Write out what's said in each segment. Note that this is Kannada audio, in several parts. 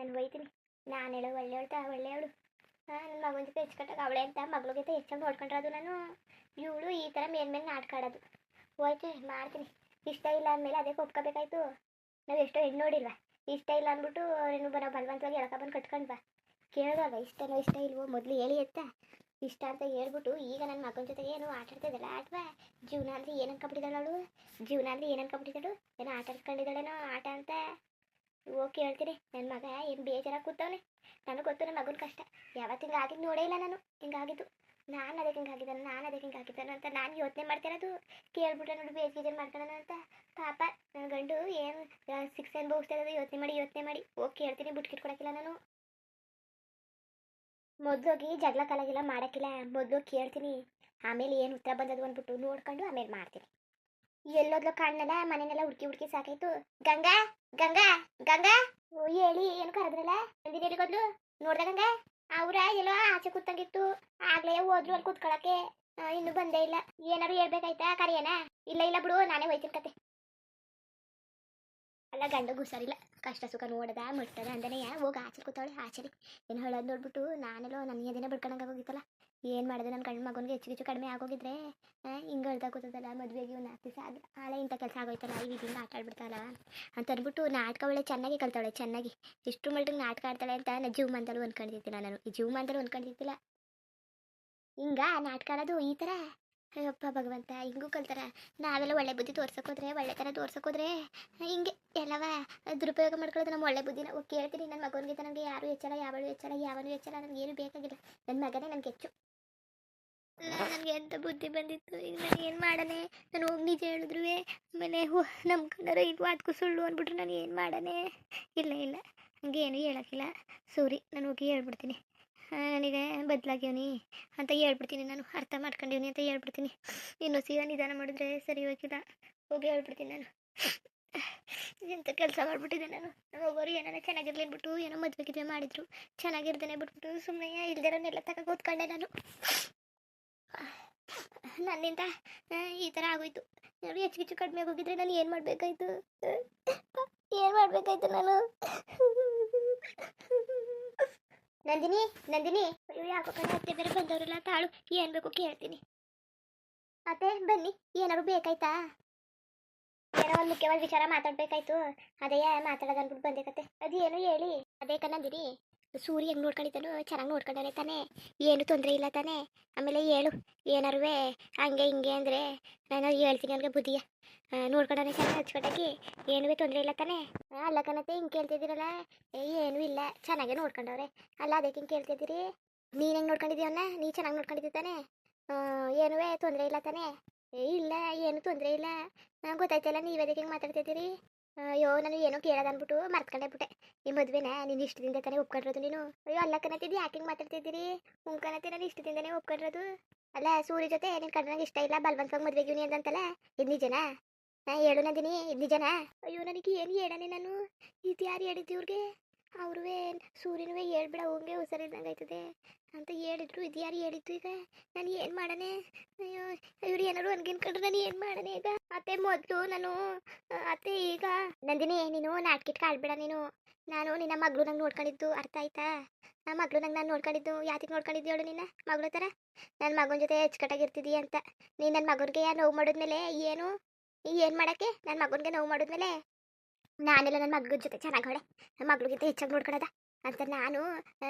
ನಾನು ಒಯ್ತೀನಿ. ನಾನು ಹೇಳೋ ಒಳ್ಳೆಯವಳು ಒಳ್ಳೆಯವಳು. ನನ್ನ ಮಗನ ಜೊತೆ ಹೆಚ್ಕಟ್ಟಾಗ ಅವಳೆ ಅಂತ ಮಗಳ ಜೊತೆ ಹೆಚ್ಚಂಗೆ ನೋಡ್ಕೊಂಡ್ರದು ನಾನು. ಇವಳು ಈ ಥರ ಮೇಲ್ಮೇಲೆ ನಾಟಕ ಆಡೋದು. ಹೋಯ್ತು ಮಾಡ್ತೀನಿ. ಇಷ್ಟ ಇಲ್ಲ ಅಂದಮೇಲೆ ಅದಕ್ಕೆ ಒಪ್ಕೋಬೇಕಾಯ್ತು. ನಾವು ಎಷ್ಟೋ ಹೆಣ್ಣು ನೋಡಿಲ್ವಾ, ಇಷ್ಟ ಇಲ್ಲ ಅಂದ್ಬಿಟ್ಟು ಏನು ನಾವು ಬಲವಂತವಾಗಿ ಎಳ್ಕೊಬಂದು ಕಟ್ಕೊಂಡ್ವಾ. ಕೇಳೋದಲ್ವ ಇಷ್ಟನೋ ಇಷ್ಟ ಇಲ್ವೋ, ಮೊದಲು ಹೇಳಿ ಎತ್ತ ಇಷ್ಟ ಅಂತ ಹೇಳ್ಬಿಟ್ಟು ಈಗ ನನ್ನ ಮಗನ ಜೊತೆಗೆ ಏನು ಆಟ ಆಡ್ತಿದ್ದಲ್ಲ ಅಥವಾ ಜೀವನ ಅಂದರೆ ಏನು ಅನ್ಕೊಬಿಟ್ಟಿದ್ದಾಳು ಅವಳು. ಜೀವನ ಅಂದರೆ ಏನು ಅನ್ಕೊಬಿಟ್ಟಿದ್ದಾಳು, ಏನೋ ಆಟ ಆಡ್ಸ್ಕೊಂಡಿದ್ದಾಳೇನೋ ಆಟ ಅಂತ. ಹೋಗಿ ಕೇಳ್ತೀನಿ. ನನ್ನ ಮಗ ಏನು ಬೇಜಾರಾಗಿ ಕೂತವನೆ. ನನಗೆ ಗೊತ್ತು ನನ್ನ ಮಗನ ಕಷ್ಟ. ಯಾವತ್ತು ಹಿಂಗಾಗಿದ್ದು ನೋಡೇ ಇಲ್ಲ ನಾನು. ಹಿಂಗಾಗಿದ್ದು ನಾನು ಅದಕ್ಕೆ ಹಿಂಗಾಗಿದ್ದಾನೆ ಅಂತ ನಾನು ಯೋಚನೆ ಮಾಡ್ತಿರೋದು. ಕೇಳ್ಬಿಟ್ರೆ ನೋಡಿ ಬೇಜಾರು ಮಾಡ್ಕೊಳ್ಳೋಣ ಅಂತ. ಪಾಪ ನನ್ನ ಗಂಡು ಏನು ಶಿಕ್ಷೆ ಅನುಭವಿಸ್ತಾ ಇರೋದು ಯೋಚನೆ ಮಾಡಿ ಹೋಗಿ ಕೇಳ್ತೀನಿ. ಬಿಟ್ಕಿಟ್ಕೊಡಕ್ಕಿಲ್ಲ ನಾನು. ಮೊದಲೋಗಿ ಜಗಳ ಕಲಗಿಲ್ಲ ಮಾಡೋಕ್ಕಿಲ್ಲ. ಮೊದಲು ಕೇಳ್ತೀನಿ, ಆಮೇಲೆ ಏನು ಉತ್ತರ ಬಂದದು ಅಂದ್ಬಿಟ್ಟು ನೋಡ್ಕೊಂಡು ಆಮೇಲೆ ಮಾಡ್ತೀನಿ. ಎಲ್ಲೋದ್ಲು ಕಾಣಲ್ಲ, ಮನೆಯೆಲ್ಲ ಹುಡುಕಿ ಸಾಕಾಯ್ತು. ಗಂಗಾ ಗಂಗಾ ಗಂಗಾ ಹೇಳಿ ಏನು ಕರೆದ್ರಲ್ಲ ನಂದಿನಿ ಎಲ್ಲಿಗೋದ್ಲು ನೋಡ್ದ ಗಂಗಾ? ಅವ್ರ ಎಲ್ಲೋ ಆಚೆ ಕೂತಂಗಿತ್ತು, ಆಗ್ಲೇ ಹೋದ್ರು ಅಲ್ಲಿ ಕೂತ್ಕೊಳಕ್ಕೆ. ಇನ್ನೂ ಬಂದೇ ಇಲ್ಲ. ಏನಾರು ಹೇಳ್ಬೇಕಾಯ್ತಾ ಕರಿಯನ? ಇಲ್ಲ ಬಿಡು, ನಾನೇ ಹೋಯ್ತೀನಿ ಕತೆ. ಅಲ್ಲ ಗಂಡ ಹುಷಾರಿಲ್ಲ, ಕಷ್ಟ ಸುಖ ನೋಡದ ಮುಟ್ಟದ ಅಂದನೆ ಹೋಗಿ ಆಚೆ ಕೂತವಳೆ. ಆಚೆಲಿ ಏನು ಹೇಳೋದು ನೋಡ್ಬಿಟ್ಟು ನಾನೆಲ್ಲೋ ನನಗೆ ದಿನ ಬಿಡ್ಕೊಂಡಂಗೆ ಆಗೋಗಿತ್ತಲ್ಲ. ಏನು ಮಾಡಿದೆ ನನ್ನ ಗಂಡು ಮಗನಿಗೆ ಹೆಚ್ಚು ಕಡಿಮೆ ಆಗೋಗಿದ್ರೆ ಹಿಂಗೆ ಹೇಳ್ತಾ ಕೂತದಲ್ಲ. ಮದುವೆಗೆ ಒಂದು 4 ದಿವಸ ಆಗಿ ಆಳೆ ಇಂಥ ಕೆಲಸ ಆಗೋಯ್ತಲ್ಲ, ಈ ವಿಧಿಯಿಂದ ಆಟ ಆಡ್ಬಿಡ್ತಾಳ ಅಂತ ಅಂದ್ಬಿಟ್ಟು ನಾಟಕ ಒಳ್ಳೆ ಚೆನ್ನಾಗಿ ಕಲ್ತಾವಳೆ. ಚೆನ್ನಾಗಿ ಇಷ್ಟು ಮಟ್ಟಿಗೆ ನಾಟಕ ಆಡ್ತಾಳೆ ಅಂತ ನಾನು ಜೀವಮಾನದಲ್ಲೂ ಅಂದ್ಕೊಂಡಿದ್ದಿಲ್ಲ. ನಾನು ಈ ಜೀವಮಾನದಲ್ಲೂ ಅಂದ್ಕೊಂಡಿದ್ದಿಲ್ಲ ಹಿಂಗ ನಾಟಕ ಆಡೋದು ಈ ಥರ. ಅಯ್ಯಪ್ಪ ಭಗವಂತ, ಹಿಂಗೂ ಕಲ್ತಾರ. ನಾವೆಲ್ಲ ಒಳ್ಳೆ ಬುದ್ಧಿ ತೋರ್ಸೋಕೋದ್ರೆ, ಒಳ್ಳೆತನ ತೋರ್ಸೋಕೋದ್ರೆ ಹಿಂಗೆ ಎಲ್ಲವ ದುರುಪಯೋಗ ಮಾಡ್ಕೊಳ್ಳೋದು ನಮ್ಮ ಒಳ್ಳೆ ಬುದ್ಧಿನ. ಕೇಳ್ತೀನಿ ನನ್ನ ಮಗನಿಗಿಂತ ನನಗೆ ಯಾರು ಹೆಚ್ಚಲ್ಲ, ಯಾವಳು ಹೆಚ್ಚಲ್ಲ, ಯಾವನು ಹೆಚ್ಚಲ್ಲ. ನನಗೆ ಏನು ಬೇಕಾಗಿಲ್ಲ, ನನ್ನ ಮಗನೇ ನನಗೆ ಹೆಚ್ಚು. ನನಗೆ ಎಂಥ ಬುದ್ಧಿ ಬಂದಿತ್ತು. ಈಗ ನಾನು ಏನು ಮಾಡನೆ? ನಾನು ಹೋಗಿ ನಿಜ ಹೇಳಿದ್ರು ಆಮೇಲೆ ನಮ್ಮ ಕಣ್ಣರು ಈಗ ಅದಕ್ಕೂ ಸುಳ್ಳು ಅಂದ್ಬಿಟ್ರೆ ನಾನು ಏನು ಮಾಡನೆ? ಇಲ್ಲ ಹಂಗೇನು ಹೇಳೋಕ್ಕಿಲ್ಲ. ಸೂರಿ, ನಾನು ಹೋಗಿ ಹೇಳ್ಬಿಡ್ತೀನಿ. ನನಗೆ ಬದಲಾಗ್ಯವನಿ ಅಂತ ಹೇಳ್ಬಿಡ್ತೀನಿ. ನಾನು ಅರ್ಥ ಮಾಡ್ಕೊಂಡಿವ್ನಿ ಅಂತ ಹೇಳ್ಬಿಡ್ತೀನಿ. ಇನ್ನು ಸಿಗ ನಿಧಾನ ಮಾಡಿದ್ರೆ ಸರಿ ಹೋಗಿಲ್ಲ. ಹೋಗಿ ಹೇಳ್ಬಿಡ್ತೀನಿ ನಾನು. ಎಂಥ ಕೆಲಸ ಮಾಡಿಬಿಟ್ಟಿದ್ದೆ ನಾನು. ಹೋಗೋರು ಏನಾರ ಚೆನ್ನಾಗಿರ್ಲಿ ಅಂದ್ಬಿಟ್ಟು ಏನೋ ಮದುವೆಗಿದ್ವೆ ಮಾಡಿದ್ರು. ಚೆನ್ನಾಗಿರ್ದೇನೆ ಬಿಟ್ಬಿಟ್ಟು ಸುಮ್ಮನೆ ಇಲ್ದಿರೋನೆಲ್ಲ ತಗ ಕೂತ್ಕೊಂಡೆ ನಾನು. ನನ್ನಿಂದ ಈ ಥರ ಆಗೋಯ್ತು. ನೋಡಿ ಹೆಚ್ಚು ಕಡಿಮೆ ಹೋಗಿದ್ರೆ ನಾನು ಏನು ಮಾಡಬೇಕಾಯ್ತು ನಾನು? ನಂದಿನಿ ಅಯ್ಯೋ ಯಾಕೋ ಕಡೆ ಅತ್ತೆ ಬೇರೆ ಬಂದವರಲ್ಲ, ತಾಳು ಏನು ಬೇಕು ಕೇಳ್ತೀನಿ. ಅತ್ತೆ ಬನ್ನಿ, ಏನಾದ್ರು ಬೇಕಾಯ್ತಾ? ಏನೋ ಒಂದು ಮುಖ್ಯವಾದ ವಿಚಾರ ಮಾತಾಡ್ಬೇಕಾಯ್ತು. ಅದೇ ಮಾತಾಡೋದು ಅಂದ್ಬಿಟ್ಟು ಬಂದೆ ಕತೆ. ಅದೇನು ಹೇಳಿ. ಅದೇ ಕನ್ನಂದಿರಿ, ಸೂರ್ಯ ಹೆಂಗೆ ನೋಡ್ಕೊಂಡಿದ್ದಾನು? ಚೆನ್ನಾಗಿ ನೋಡ್ಕೊಂಡಾನೆ ತಾನೆ? ಏನು ತೊಂದರೆ ಇಲ್ಲ ತಾನೆ? ಆಮೇಲೆ ಹೇಳು, ಏನಾರು ಹಂಗೆ ಹಿಂಗೆ ಅಂದರೆ ನಾನು ಹೇಳ್ತೀನಿ ನನಗೆ ಬುದ್ಧಿಯ. ನೋಡ್ಕೊಂಡಾನೆ ಚೆನ್ನಾಗಿ ಹಚ್ಕೊಟ್ಟಾಗಿ, ಏನೂ ತೊಂದರೆ ಇಲ್ಲ ತಾನೆ? ಅಲ್ಲ ಕಣತೆ ಹಿಂಗೆ ಕೇಳ್ತಿದ್ದೀರಲ್ಲ. ಏನೂ ಇಲ್ಲ, ಚೆನ್ನಾಗೇ ನೋಡ್ಕೊಂಡವ್ರೆ. ಅಲ್ಲ ಅದಕ್ಕೆ ಹಿಂಗೆ ಕೇಳ್ತಿದ್ದೀರಿ? ನೀನು ಹೆಂಗೆ ನೋಡ್ಕೊಂಡಿದ್ದೀವನ್ನ? ನೀ ಚೆನ್ನಾಗಿ ನೋಡ್ಕೊಂಡಿದ್ದೀವಿ ತಾನೆ? ಏನೂ ತೊಂದರೆ ಇಲ್ಲ ತಾನೆ? ಇಲ್ಲ, ಏನು ತೊಂದರೆ ಇಲ್ಲ. ಗೊತ್ತಾಯ್ತಲ್ಲ, ನೀವು ಅದಕ್ಕೆ ಹೆಂಗೆ ಮಾತಾಡ್ತಿದ್ದೀರಿ? ಅಯ್ಯೋ ನಾನು ಏನೋ ಕೇಳೋದು ಅಂದ್ಬಿಟ್ಟು ಮರ್ತ್ಕೊಂಡೇ ಬಿಟ್ಟೆ. ಈ ಮದುವೆನ ನೀನು ಇಷ್ಟದಿಂದ ತಾನೇ ಒಪ್ಕೊಂಡಿರೋದು ನೀನು? ಅಯ್ಯೋ ಅಲ್ಲ ಕಣತಿದ್ದು, ಯಾಕೆ ಹಿಂಗೆ ಮಾತಾಡ್ತಿದ್ದೀರಿ? ಕಣತೆ, ನಾನು ಇಷ್ಟದಿಂದನೇ ಒಪ್ಕೊಂಡಿರೋದು. ಅಲ್ಲ ಸೂರ್ಯ ಜೊತೆ ನಿನ್ನ ಕಣ್ಣಂಗೆ ಇಷ್ಟ ಇಲ್ಲ, ಬಲವಂತವಾಗಿ ಮದುವೆಗಿವ್ನಿ ಅಂತಲ್ಲ, ಇದು ನಿಜನಾ? ಹೇಳು ನಂದಿನಿ, ಇದು ನಿಜನಾ? ಅಯ್ಯೋ ನನಗೆ ಏನು ಹೇಳನೆ ನಾನು? ಇದು ಯಾರು ಹೇಳಿದ್ದು ಇವ್ರಿಗೆ? ಅವ್ರೂ ಸೂರ್ಯನೂ ಹೇಳ್ಬಿಡ ಹೋಗಂಗೆ ಹುಷಾರಿದ್ದಂಗೆ ಆಯ್ತದೆ ಅಂತ ಹೇಳಿದ್ರು. ಇದು ಯಾರು ಹೇಳಿದ್ದು? ಈಗ ನಾನು ಏನು ಮಾಡನೆ? ಅಯ್ಯೋ ಇವ್ರು ಏನಾರು ಅನ್ಕೊಂಡ್ರೆ ನಾನು ಏನು ಮಾಡನೆ ಈಗ? ಅತ್ತೆ ಮೊದಲು ನಾನು ಅತ್ತೆ ಈಗ ನಂದಿನಿ ನೀನು ನಾಟ್ಕಿಟ್ಕ ಆಡ್ಬೇಡ ನೀನು. ನಾನು ನಿನ್ನ ಮಗಳು ನಂಗೆ ನೋಡ್ಕೊಂಡಿದ್ದು ಅರ್ಥ ಆಯ್ತಾ? ಆ ಮಗಳು ನಂಗೆ ನಾನು ನೋಡ್ಕೊಂಡಿದ್ದು ಯಾತಿಗೆ ನೋಡ್ಕೊಂಡಿದ್ದು ಹೇಳು? ನಿನ್ನ ಮಗಳ ಥರ ನನ್ನ ಮಗನ ಜೊತೆ ಅಚ್ಚುಕಟ್ಟಾಗಿರ್ತಿದ್ದೀಯ ಅಂತ. ನೀನು ನನ್ನ ಮಗನಿಗೆ ನೋವು ಮಾಡಿದ್ಮೇಲೆ ಏನು ಮಾಡೋಕ್ಕೆ? ನನ್ನ ಮಗನಿಗೆ ನೋವು ಮಾಡಿದ್ಮೇಲೆ ನಾನೆಲ್ಲ ನನ್ನ ಮಗನ ಜೊತೆ ಚೆನ್ನಾಗವಳೆ, ನನ್ನ ಮಗಳಿಗಿಂತ ಹೆಚ್ಚಾಗಿ ನೋಡ್ಕೊಳ್ಳೋದ ಅಂತ ನಾನು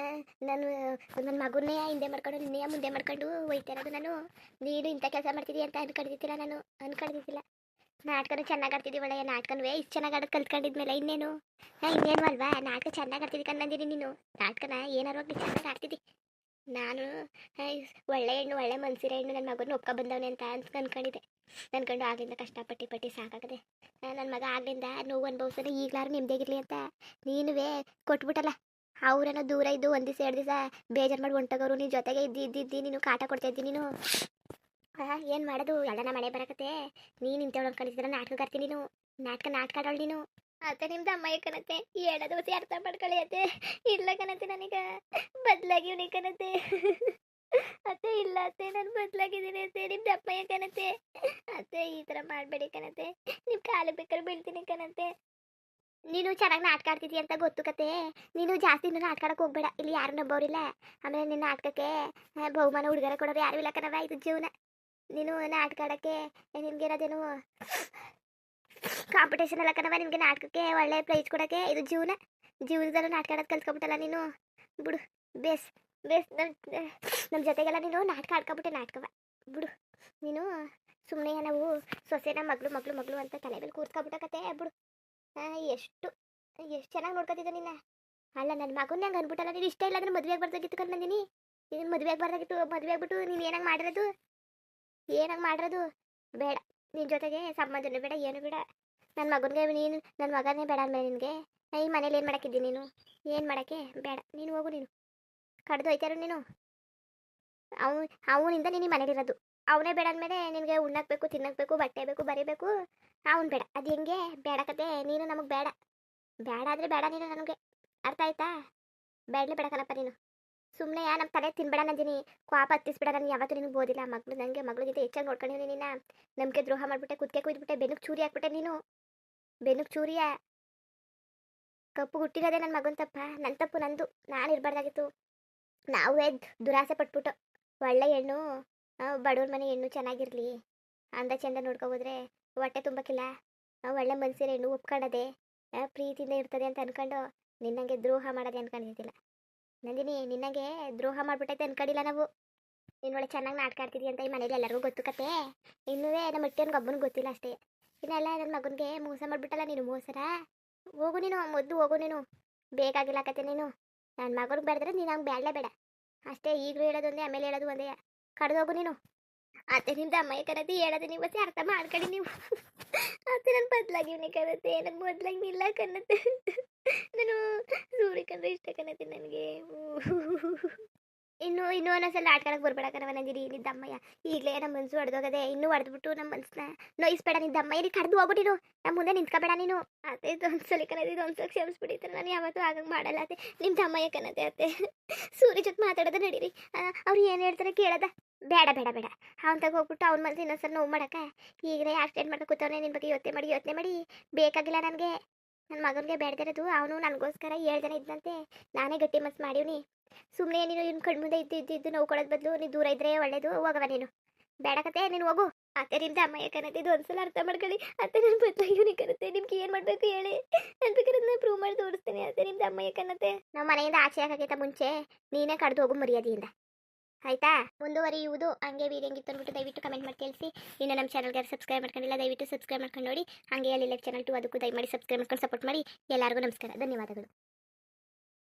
ನನ್ನ ಮಗನ್ನೇ ಹಿಂದೆ ಮಾಡ್ಕೊಂಡು ನಿನ್ನೆಯ ಮುಂದೆ ಮಾಡ್ಕೊಂಡು ಹೋಯ್ತಾ ಇರೋದು ನಾನು. ನೀನು ಇಂಥ ಕೆಲಸ ಮಾಡ್ತಿದ್ದೀಯ ಅಂತ ಅನ್ಕೊಂಡಿದ್ದಿಲ್ಲ ನಾನು, ಅನ್ಕೊಂಡಿದ್ದಿಲ್ಲ. ನಾಟಕನೂ ಚೆನ್ನಾಗಿ ಆಡ್ತಿದ್ದೀವಿ, ಒಳ್ಳೆಯ ನಾಟಕನೂ ಇಷ್ಟು ಚೆನ್ನಾಗಿ ಆಡೋದು ಕಲ್ತ್ಕೊಂಡಿದ್ಮೇಲೆ ಇನ್ನೇನು ಅಲ್ವಾ? ನಾಟಕ ಚೆನ್ನಾಗಿ ಆಡ್ತಿದ್ದಿ ಕಣ್ಣಂದಿನಿ ನೀನು. ನಾಟಕನ ಏನಾರು ಹೋಗಿ ಚೆನ್ನಾಗಿ ಆಡ್ತಿದ್ದಿ. ನಾನು ಒಳ್ಳೆ ಹೆಣ್ಣು, ಒಳ್ಳೆ ಮನ್ಸಿರೋ ಹೆಣ್ಣು ನನ್ನ ಮಗನ ಒಪ್ಕೊ ಬಂದವನೆ ಅಂತ ಅನ್ಕೊಂಡಿದ್ದೆ. ನನ್ನ ಗಂಡು ಆಗ್ಲಿಂದ ಕಷ್ಟಪಟ್ಟು ಸಾಕಾಗದೆ. ನನ್ನ ಮಗ ಆಗ್ಲಿಂದ ನೋವು ಅನುಭವಿಸೋದು ಈಗಲಾರು ನೆಮ್ಮದಿಯಾಗಿರ್ಲಿ ಅಂತ ನೀನುವೇ ಕೊಟ್ಬಿಟ್ಟಲ್ಲ. ಅವರೇನೋ ದೂರ ಇದ್ದು 1 ದಿವಸ 2 ದಿವಸ ಬೇಜಾರು ಮಾಡಿ ಹೊಂಟೋಗೋರು, ನೀನು ಜೊತೆಗೆ ಇದ್ದಿದ್ದು ನೀನು ಕಾಟ ಕೊಡ್ತಾ ಇದ್ದಿ ನೀನು. ಏನು ಮಾಡೋದು? ಎಲ್ಲನ ಮಳೆ ಬರಕತ್ತೆ. ನೀನು ಇಂಥವಳು ಅನ್ಕೊಂಡಿದ್ದೀರ ನಾಟಕ ನೀನು. ನಾಟಕ ಆಡೋಳು ನೀನು. ಅತ್ತೆ ನಿಮ್ದು ಅಮ್ಮಯ್ಯ ಕಣತೆ, ಹೇಳೋದು ಹೊಸಿ ಅರ್ಥ ಮಾಡ್ಕೊಳ್ಳಿ ಅತ್ತೆ. ಇಲ್ಲ ಕಣತೆ, ನನಗ ಬದಲಾಗಿವ್ನಿ ಕಣತೆ. ಅತ್ತೆ ಇಲ್ಲ ಅತ್ತೆ, ನಾನು ಬದಲಾಗಿದ್ದೀನಿ ಅತ್ತೆ. ನಿಮ್ದು ಅಮ್ಮಯ್ಯ ಕಣತೆ. ಅತ್ತೆ ಈ ಥರ ಮಾಡಬೇಡಿ ಕಣತೆ, ನಿಮ್ಮ ಕಾಲು ಬೇಕಾದ್ರೆ ಬೀಳ್ತೀನಿ ಕಣತೆ. ನೀನು ಚೆನ್ನಾಗಿ ನಾಟಕ ಆಡ್ತಿದ್ದಿ ಅಂತ ಗೊತ್ತು ಕತೆ. ನೀನು ಜಾಸ್ತಿ ಇನ್ನೂ ನಾಟಕ ಆಡಕ್ಕೆ ಹೋಗ್ಬೇಡ, ಇಲ್ಲಿ ಯಾರು ನಂಬೋರಿಲ್ಲ. ಆಮೇಲೆ ನಿನ್ನ ನಾಟಕಕ್ಕೆ ಬಹುಮಾನ ಹುಡುಗರ ಕೊಡೋರು ಯಾರು ಇಲ್ಲ ಕಣವ, ಇದು ಜೀವನ. ನೀನು ನಾಟಕ ಆಡೋಕ್ಕೆ ನಿನ್ಗೇನದೇನು ಕಾಂಪಿಟೇಷನ್ ಎಲ್ಲ ಕಣವ, ನಿನಗೆ ನಾಟಕಕ್ಕೆ ಒಳ್ಳೆ ಪ್ರೈಸ್ ಕೊಡೋಕ್ಕೆ. ಇದು ಜೀವನ. ಜೀವನದಲ್ಲೂ ನಾಟಕ ಆಡೋದು ಕಲ್ತ್ಕೊಬಿಟ್ಟಲ್ಲ ನೀನು. ಬಿಡು. ಬೇಸ್ ಬೇಸ್ ನಮ್ಮ ಜೊತೆಗೆಲ್ಲ ನೀನು ನಾಟಕ ಆಡ್ಕೊಬಿಟ್ಟೆ, ನಾಟಕವ ಬಿಡು. ನೀನು ಸುಮ್ಮನೆ ನಾವು ಸೊಸೆನ ಮಗಳು ಮಗಳು ಮಗಳು ಅಂತ ತಲೆ ಮೇಲೆ ಕೂರ್ಸ್ಕೊಬಿಟ್ಟ ಕತೆ ಬಿಡು. ಎಷ್ಟು ಎಷ್ಟು ಚೆನ್ನಾಗಿ ನೋಡ್ಕೊತಿದ್ದ ನಿನ್ನ. ಅಲ್ಲ ನನ್ನ ಮಗನ ಹಂಗೆ ಅನ್ಬಿಟ್ಟಲ್ಲ, ನೀನು ಇಷ್ಟ ಇಲ್ಲ ಅಂದ್ರೆ ಮದುವೆ ಆಗ್ಬಾರ್ದಾಗಿತ್ತು ಕಣ್ಮಂದಿನಿ. ಇದನ್ನು ಮದುವೆ ಆಗ್ಬಾರ್ದಾಗಿತ್ತು. ಮದುವೆ ಆಗ್ಬಿಟ್ಟು ನೀನು ಏನಂಗೆ ಮಾಡಿರೋದು, ಏನಂಗೆ ಮಾಡಿರೋದು ಬೇಡ. ನಿನ್ನ ಜೊತೆಗೆ ಸಂಬಂಧನೂ ಬೇಡ, ಏನು ಬೇಡ. ನನ್ನ ಮಗನಿಗೆ ನೀನು ನನ್ನ ಮಗನೇ ಬೇಡ ಅಂದಮೇಲೆ ನಿನಗೆ ಈ ಮನೇಲಿ ಏನು ಮಾಡೋಕ್ಕಿದ್ದೀನಿ ನೀನು? ಏನು ಮಾಡೋಕ್ಕೆ ಬೇಡ. ನೀನು ಹೋಗು, ನೀನು ಕಡ್ದು ಹೋಯ್ತಾರ ನೀನು. ಅವನಿಂದ ನೀನು ಮನೇಲಿರೋದು. ಅವನೇ ಬೇಡ ಅಂದಮೇಲೆ ನಿನಗೆ ಉಣ್ಣಾಕ್ಬೇಕು, ತಿನ್ನಕ್ಬೇಕು, ಬಟ್ಟೆ ಬೇಕು, ಬರೀಬೇಕು. ಅವನು ಬೇಡ. ಅದು ಹೆಂಗೆ ಬೇಡ ಕತೆ. ನೀನು ನಮಗೆ ಬೇಡ. ಬೇಡ ಆದರೆ ಬೇಡ ನೀನು ನನಗೆ. ಅರ್ಥ ಆಯ್ತಾ? ಬೇಡಲೇ ಬೇಡ ಕಣಪ್ಪ ನೀನು. ಸುಮ್ಮನೆ ನಮ್ಮ ತಲೆ ತಿನ್ಬೇಡ ನಂದಿನಿ. ಕೋಪ ಹತ್ತಿಸ್ಬೇಡ. ನಾನು ಯಾವತ್ತೂ ನಿನಗೆ ಬೋದಿಲ್ಲ. ಮಗಳು ನನಗೆ ಮಗಳಿಗಿಂತ ಹೆಚ್ಚಾಗಿ ನೋಡ್ಕೊಂಡಿದ್ದೀನಿ ನಿನ್ನ. ನಂಬಿಕೆ ದ್ರೋಹ ಮಾಡಿಬಿಟ್ಟೆ, ಕುತ್ತಿಗೆ ಕುಯ್ದುಬಿಟ್ಟೆ, ಬೆನ್ನಿಗೆ ಚೂರಿ ಹಾಕ್ಬಿಟ್ಟೆ ನೀನು. ಬೆನ್ನಿಗೆ ಚೂರಿಯ ಕಪ್ಪು ಹುಟ್ಟಿರೋದೇ ನನ್ನ ಮಗನ ತಪ್ಪ. ನನ್ನ ತಪ್ಪು ನಂದು. ನಾನು ಇರಬಾರ್ದಾಗಿತ್ತು. ನಾವೇ ದುರಾಸೆ ಪಟ್ಬಿಟ್ಟು ಒಳ್ಳೆ ಹೆಣ್ಣು, ಬಡವ್ರ ಮನೆ ಹೆಣ್ಣು ಚೆನ್ನಾಗಿರಲಿ, ಅಂದ ಚಂದ ನೋಡ್ಕೊಬೋದ್ರೆ ಹೊಟ್ಟೆ ತುಂಬಕ್ಕಿಲ್ಲ. ಒಳ್ಳೆ ಮನ್ಸಿನ ಹೆಣ್ಣು ಒಪ್ಕೊಳ್ಳೋದೆ ಪ್ರೀತಿಯಿಂದ ಇರ್ತದೆ ಅಂತ ಅನ್ಕೊಂಡು ನಿನ್ನಂಗೆ ದ್ರೋಹ ಮಾಡೋದೆ ಅನ್ಕೊಂಡಿದ್ದಿಲ್ಲ ನಂದಿನಿ. ನಿನ್ನಂಗೆ ದ್ರೋಹ ಮಾಡ್ಬಿಟ್ಟೈತೆ ಅನ್ಕೊಂಡಿಲ್ಲ ನಾವು. ನೀನು ಒಳ್ಳೆ ಚೆನ್ನಾಗಿ ನಾಟಕ ಆಡ್ತಿದ್ದಿ ಅಂತ ಈ ಮನೇಲಿ ಎಲ್ಲರಿಗೂ ಗೊತ್ತು ಕತೆ. ಇನ್ನೂ ನಮ್ಮ ಅಟ್ಟಿಯನ್ಗೆ ಒಬ್ಬನಿಗೆ ಗೊತ್ತಿಲ್ಲ ಅಷ್ಟೇ. ಇನ್ನೆಲ್ಲ ನನ್ನ ಮಗನಿಗೆ ಮೋಸ ಮಾಡಿಬಿಟ್ಟಲ್ಲ ನೀನು. ಮೋಸರ ಹೋಗು ನೀನು, ಮೊದಲು ಹೋಗು ನೀನು. ಬೇಕಾಗಿಲ್ಲ ಕತೆ ನೀನು. ನನ್ನ ಮಗನಿಗೆ ಬೇಡದ್ರೆ ನೀನು ಹಂಗೆ ಬೇಡಲೇ ಬೇಡ ಅಷ್ಟೇ. ಈಗಲೂ ಹೇಳೋದು ಒಂದೇ, ಆಮೇಲೆ ಹೇಳೋದು ಒಂದೇ. ಕಡ್ದೋಗು ನೀನು. ಅತ್ತೆ ನಿಮ್ದು ಅಮ್ಮಯ್ಯ ಕರತಿ ಹೇಳೋದು ನೀವು ಅರ್ಥ ಮಾಡ್ಕೊಳ್ಳಿ ನೀವು. ಅತ್ತೆ ನಾನು ಬದಲಾಗಿವ್ನಿ ಕರತ್ತೆ, ನಾನು ಮೊದ್ಲಾಗಿ ಇಲ್ಲ ಕನ್ನತ್ತೆ. ನಾನು ಸೂರ್ಯಕಂದ್ರೆ ಇಷ್ಟ ಕನ್ನತ್ತೆ ನನಗೆ. ಇನ್ನೂ ಒಂದೊಂದ್ಸಲ ಆಡ್ಕೊಳಕ್ಕೆ ಬರ್ಬೇಡ ಕಣವ ನಂದಿರಿ. ನಿದ್ದಮ್ಮಯ್ಯ ಈಗಲೇ ನಮ್ಮ ಮನ್ಸು ಹೊಡೆದೋಗದೆ. ಇನ್ನೂ ಹೊಡೆದ್ಬಿಟ್ಟು ನಮ್ಮ ಮನ್ಸನ್ನ ನೋಯಿಸ್ಬೇಡ. ನಿದ್ದಮ್ಮಯ್ಯ ನೀ ಕಡ್ದು ಹೋಗ್ಬಿಟ್ಟಿರು. ನಮ್ಮ ಮುಂದೆ ನಿಂತ್ಕೋಬೇಡ ನೀನು. ಅತ್ತೆ ಇದೊಂದ್ಸಲಿ ಕನ್ನದ, ಇದೊಂದ್ಸಲ ಕ್ಷಮಿಸ್ಬಿಟ್ಟಿರ್ತಾರೆ. ನಾನು ಯಾವತ್ತೂ ಆಗಂಗೆ ಮಾಡಲ್ಲ ಅತ್ತೆ. ನಿಮ್ಮ ತಮ್ಮಯ್ಯ ಕನ್ನತ್ತೆ ಅತ್ತೆ. ಸೂರ್ಯ ಜೊತೆ ಮಾತಾಡೋದು ನಡೀರಿ. ಅವ್ರು ಏನು ಹೇಳ್ತಾರೆ ಕೇಳೋದ ಬೇಡ ಬೇಡ ಬೇಡ. ಅವ್ನ ತಗ ಹೋಗ್ಬಿಟ್ಟು ಅವ್ನ ಮನಸ್ಸು ಇನ್ನೊಂದ್ಸಲ ನೋವು ಮಾಡಕ್ಕೆ ಈಗಲೇ ಆಕ್ಸಿಡೆಂಟ್ ಮಾಡ್ಕೊ ಕೂತವನೇ. ನಿನ್ನ ಬಗ್ಗೆ ಯೋಚನೆ ಮಾಡಿ ಬೇಕಾಗಿಲ್ಲ ನನಗೆ. ನನ್ನ ಮಗನಿಗೆ ಬೇಡದಿರೋದು. ಅವನು ನನಗೋಸ್ಕರ 7 ಜನ ಇದ್ದಂತೆ. ನಾನೇ ಗಟ್ಟಿ ಮನ್ಸು ಮಾಡೀವ್ನಿ. ಸುಮ್ಮನೆ ನೀನು ಇನ್ನು ಕಣ್ಮುಂದೆ ಇದ್ದು ನೋವು ಕೊಡೋದು ಬದಲು ನೀನು ದೂರ ಇದ್ರೆ ಒಳ್ಳೇದು. ಹೋಗವ ನೀನು. ಬೇಡ ಕತೆ ನೀನು ಹೋಗು. ಅತ್ತೆ ನಿಮ್ದು ಅಮ್ಮಯ್ಯ ಕನ್ನತ್ತೆ, ಇದು ಒಂದ್ಸಲ ಅರ್ಥ ಮಾಡ್ಕೊಳ್ಳಿ. ಅತ್ತೆ ನಾನು ಬದಲಾಗಿವ್ನಿ ಕನ್ನತ್ತೆ. ನಿಮ್ಗೆ ಏನು ಮಾಡಬೇಕು ಹೇಳಿ, ನಾನು ಬೇಕಾದ್ರೆ ನಾನು ಪ್ರೂವ್ ಮಾಡಿ ತೋರಿಸ್ತೇನೆ. ಅತ್ತೆ ನಿಮ್ದು ಅಮ್ಮಯ್ಯ ಕನ್ನತ್ತೆ. ನಮ್ಮ ಮನೆಯಿಂದ ಆಚೆ ಹಾಕಕ್ಕಿಂತ ಮುಂಚೆ ನೀನೇ ಕಡ್ದು ಹೋಗು ಮರ್ಯಾದೆಯಿಂದ, ಆಯ್ತಾ? ಮುಂದುವರಿಯುವುದು. ಹಂಗೆ ವೀಡಿಯೋ ಹೆಂಗಿತ್ತು ಅಂದ್ಬಿಟ್ಟು ದಯವಿಟ್ಟು ಕಮೆಂಟ್ ಮಾಡಿ ತಿಳಿಸಿ. ಇನ್ನು ನಮ್ಮ ಚಾನಲ್ಗೆ ಸಬ್ಸ್ಕ್ರೈಬ್ ಮಾಡ್ಕೊಂಡಿಲ್ಲ, ದಯವಿಟ್ಟು ಸಬ್ಸ್ಕ್ರೈಬ್ ಮಾಡ್ಕೊಂಡು ನೋಡಿ. ಹಾಗೆ ಅಲ್ಲಿ ಲೈಕ್ ಚಾನಲ್ ಟು ಅದಕ್ಕೂ ದಯಮಾಡಿ ಸಬ್ಸ್ಕ್ರೈಬ್ ಮಾಡ್ಕೊಂಡು ಸಪೋರ್ಟ್ ಮಾಡಿ. ಎಲ್ಲರಿಗೂ ನಮಸ್ಕಾರ, ಧನ್ಯವಾದಗಳು.